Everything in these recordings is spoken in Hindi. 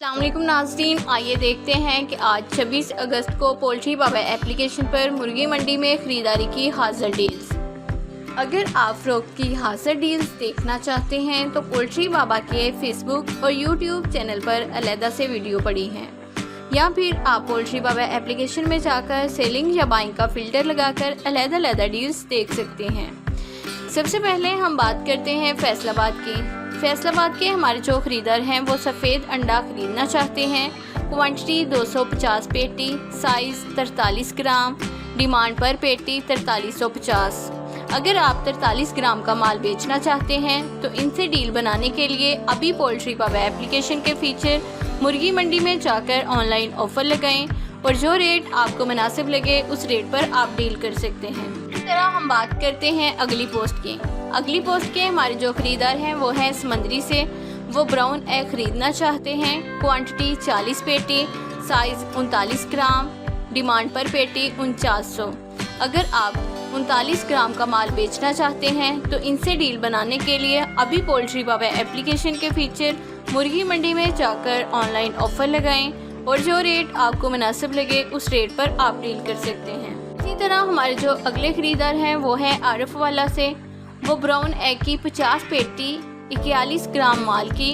अस्सलाम वालेकुम नाज़रीन, आइए देखते हैं कि आज 26 अगस्त को पोल्ट्री बाबा एप्लीकेशन पर मुर्गी मंडी में ख़रीदारी की हाजिर डील्स। अगर आप फ़रोख्त की हाजिर डील्स देखना चाहते हैं तो पोल्ट्री बाबा के फेसबुक और यूट्यूब चैनल पर अलहदा से वीडियो पड़ी हैं, या फिर आप पोल्ट्री बाबा एप्लीकेशन में जाकर सेलिंग या बाइंग का फ़िल्टर लगाकर अलहदा डील्स देख सकते हैं। सबसे पहले हम बात करते हैं फैसलाबाद की। फैसलाबाद के हमारे जो ख़रीदार हैं वो सफ़ेद अंडा ख़रीदना चाहते हैं। क्वांटिटी 250 पेटी, साइज़ 43 ग्राम, डिमांड पर पेटी 4350। अगर आप 43 ग्राम का माल बेचना चाहते हैं तो इनसे डील बनाने के लिए अभी पोल्ट्री बाबा एप्लीकेशन के फीचर मुर्गी मंडी में जाकर ऑनलाइन ऑफ़र लगाएं और जो रेट आपको मुनासिब लगे उस रेट पर आप डील कर सकते हैं। इस तरह हम बात करते हैं अगली पोस्ट की। अगली पोस्ट के हमारे जो ख़रीदार हैं वो है समंदरी से। वो ब्राउन एग ख़रीदना चाहते हैं। क्वांटिटी 40 पेटी, साइज़ 39 ग्राम, डिमांड पर पेटी 4900। अगर आप 39 ग्राम का माल बेचना चाहते हैं तो इनसे डील बनाने के लिए अभी पोल्ट्री बाबा एप्लीकेशन के फीचर मुर्गी मंडी में जाकर ऑनलाइन ऑफ़र लगाएं और जो रेट आपको मुनासिब लगे उस रेट पर आप डील कर सकते हैं। इसी तरह हमारे जो अगले ख़रीदार हैं वो है आरिफ वाला से। वो ब्राउन एग की 50 पेटी 41 ग्राम माल की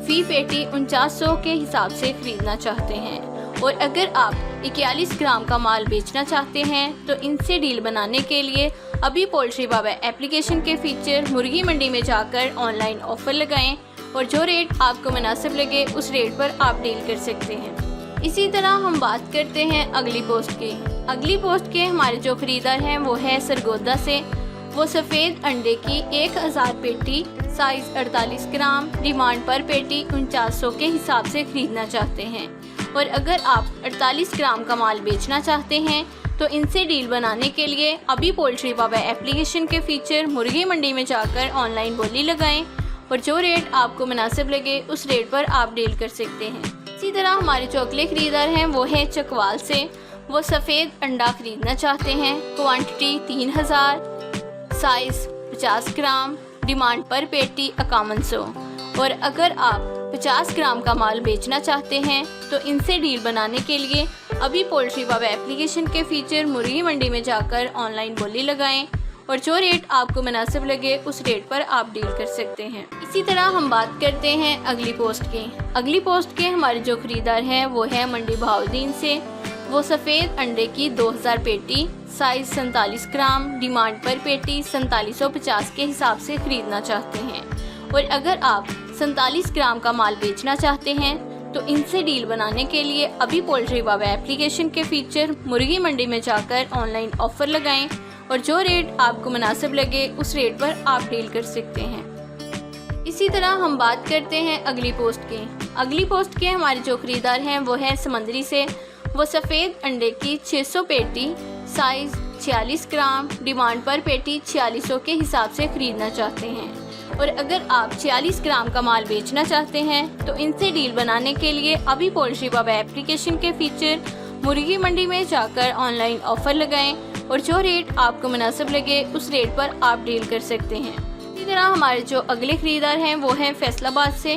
फ़ी पेटी 4900 के हिसाब से ख़रीदना चाहते हैं और अगर आप 41 ग्राम का माल बेचना चाहते हैं तो इनसे डील बनाने के लिए अभी पोल्ट्री बाबा एप्लीकेशन के फीचर मुर्गी मंडी में जाकर ऑनलाइन ऑफ़र लगाएं और जो रेट आपको मुनासिब लगे उस रेट पर आप डील कर सकते हैं। इसी तरह हम बात करते हैं अगली पोस्ट की। अगली पोस्ट के हमारे जो ख़रीदार हैं वो है सरगोदा से। वो सफ़ेद अंडे की 1000 पेटी, साइज़ 48 ग्राम, डिमांड पर पेटी 4900 के हिसाब से ख़रीदना चाहते हैं और अगर आप 48 ग्राम का माल बेचना चाहते हैं तो इनसे डील बनाने के लिए अभी पोल्ट्री बाबा एप्लीकेशन के फीचर मुर्गी मंडी में जाकर ऑनलाइन बोली लगाएं और जो रेट आपको मुनासिब लगे उस रेट पर आप डील कर सकते हैं। इसी तरह हमारे जो अगले ख़रीदार हैं वो है चकवाल से। वो सफ़ेद अंडा ख़रीदना चाहते हैं। क्वांटिटी 3000, साइज़ 50 ग्राम, डिमांड पर पेटी 5100। और अगर आप 50 ग्राम का माल बेचना चाहते हैं तो इनसे डील बनाने के लिए अभी पोल्ट्री बाबा एप्लीकेशन के फीचर मुर्गी मंडी में जाकर ऑनलाइन बोली लगाएं और जो रेट आपको मुनासिब लगे उस रेट पर आप डील कर सकते हैं। इसी तरह हम बात करते हैं अगली पोस्ट की। अगली पोस्ट के हमारे जो ख़रीदार हैं वो है मंडी बहाउद्दीन से। वो सफ़ेद अंडे की 2000 पेटी, साइज़ 47 ग्राम, डिमांड पर पेटी 4750 के हिसाब से ख़रीदना चाहते हैं और अगर आप 47 ग्राम का माल बेचना चाहते हैं तो इनसे डील बनाने के लिए अभी पोल्ट्री बाबा एप्लीकेशन के फीचर मुर्गी मंडी में जाकर ऑनलाइन ऑफ़र लगाएं और जो रेट आपको मुनासिब लगे उस रेट पर आप डील कर सकते हैं। इसी तरह हम बात करते हैं अगली पोस्ट की। अगली पोस्ट के हमारे जो ख़रीदार हैं वो है समंदरी से। वो सफ़ेद अंडे की 600 पेटी, साइज़ 46 ग्राम, डिमांड पर पेटी 4600 के हिसाब से ख़रीदना चाहते हैं और अगर आप 46 ग्राम का माल बेचना चाहते हैं तो इनसे डील बनाने के लिए अभी पोल्ट्री बाबा एप्लीकेशन के फीचर मुर्गी मंडी में जाकर ऑनलाइन ऑफ़र लगाएं और जो रेट आपको मुनासिब लगे उस रेट पर आप डील कर सकते हैं। इसी तरह हमारे जो अगले ख़रीदार हैं वो हैं फैसलाबाद से।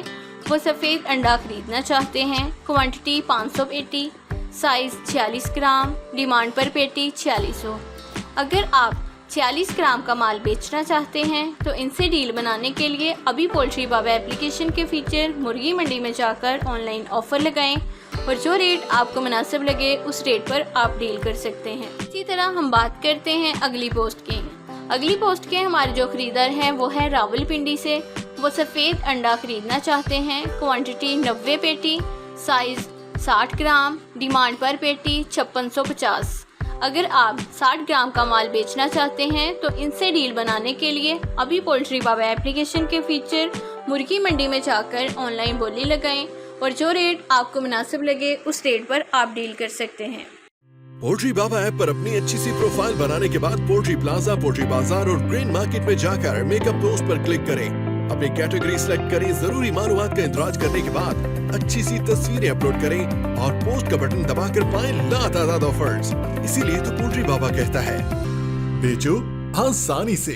वो सफ़ेद अंडा ख़रीदना चाहते हैं। क्वांटिटी 500 पेटी, साइज़ 46 ग्राम, डिमांड पर पेटी 4600। अगर आप 46 ग्राम का माल बेचना चाहते हैं तो इनसे डील बनाने के लिए अभी पोल्ट्री बाबा एप्लीकेशन के फीचर मुर्गी मंडी में जाकर ऑनलाइन ऑफ़र लगाएं और जो रेट आपको मुनासिब लगे उस रेट पर आप डील कर सकते हैं। इसी तरह हम बात करते हैं अगली पोस्ट की। अगली पोस्ट के हमारे जो ख़रीदार हैं वो है रावलपिंडी से। वो सफ़ेद अंडा ख़रीदना चाहते हैं। क्वांटिटी 90 पेटी, साइज़ 60 ग्राम, डिमांड पर पेटी 5650। अगर आप 60 ग्राम का माल बेचना चाहते हैं तो इनसे डील बनाने के लिए अभी पोल्ट्री बाबा एप्लीकेशन के फीचर मुर्गी मंडी में जाकर ऑनलाइन बोली लगाएं और जो रेट आपको मुनासिब लगे उस रेट पर आप डील कर सकते हैं। पोल्ट्री बाबा ऐप पर अपनी अच्छी सी प्रोफाइल बनाने के बाद पोल्ट्री प्लाजा, पोल्ट्री बाजार और ग्रेन मार्केट में जाकर मेकअप पोस्ट पर क्लिक करें। अपनी कैटेगरी सिलेक्ट करें। जरूरी मालूमात का इंतराज करने के बाद अच्छी सी तस्वीरें अपलोड करें और पोस्ट का बटन दबाकर पाएं लातादाद ऑफर्स। इसीलिए तो पोल्ट्री बाबा कहता है बेचो आसानी से।